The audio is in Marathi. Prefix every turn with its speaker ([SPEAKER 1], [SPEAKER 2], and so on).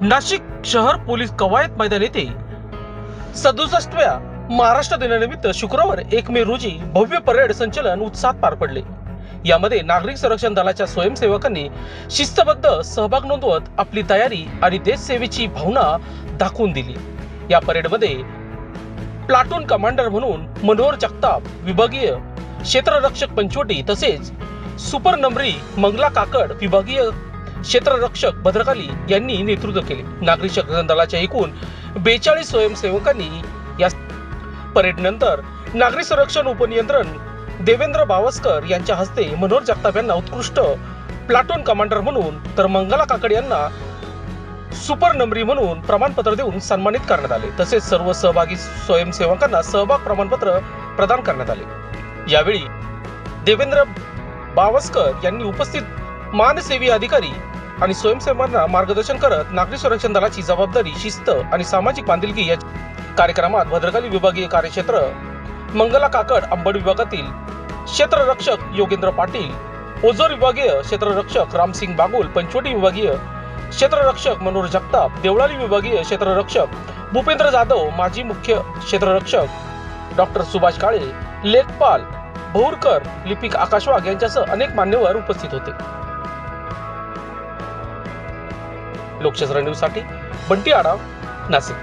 [SPEAKER 1] नाशिक शहर पोलीस कवायत मैदान येथे 67व्या महाराष्ट्र दिनानिमित्त शुक्रवार 1 मे रोजी भव्य परेड संचलन उत्साहात पार पडले। यामध्ये नागरिक संरक्षण दलाच्या स्वयंसेवकांनी शिस्तबद्ध सहभाग नोंदवत आपली तयारी आणि देशसेवेची भावना दाखवून दिली। या परेडमध्ये प्लाटून कमांडर म्हणून मनोहर जगताप, विभागीय क्षेत्ररक्षक पंचवटी तसेच सुपर नंबरी मंगला काकड, विभागीय क्षेत्ररक्षक भद्रकाली यांनी नेतृत्व केले। नागरिक संरक्षण दलाच्या एकूण 42 स्वयंसेवकांनी या परेड नंतर नागरिक संरक्षण उपनियंत्रण देवेंद्र बावस्कर यांच्या हस्ते मनोहर जगताप यांना उत्कृष्ट प्लाटून कमांडर म्हणून तर मंगला काकड यांना सुपर नंबरी म्हणून प्रमाणपत्र देऊन सन्मानित करण्यात आले। तसेच सर्व सहभागी स्वयंसेवकांना सहभाग प्रमाणपत्र प्रदान करण्यात आले। यावेळी देवेंद्र बावस्कर यांनी उपस्थित मानसेवी अधिकारी आणि स्वयंसेवकांना मार्गदर्शन करत नागरिक संरक्षण दलाची जबाबदारी, शिस्त आणि सामाजिक बांधिलकी या कार्यक्रमात भद्रकाली विभागीय कार्यक्षेत्र मंगला काकड, अंबड विभागातील क्षेत्ररक्षक योगेंद्र पाटील, ओझर विभागीय क्षेत्ररक्षक रामसिंग बागुल, पंचवटी विभागीय क्षेत्ररक्षक मनोहर जगताप, देवळाली विभागीय क्षेत्ररक्षक भूपेंद्र जाधव, माजी मुख्य क्षेत्ररक्षक डॉक्टर सुभाष काळे, लेखपाल भौरकर, लिपिक आकाश वाघ यांच्यासह अनेक मान्यवर उपस्थित होते। लोकशास्त्र न्यूज साठी बंटी आढाव, नाशिक।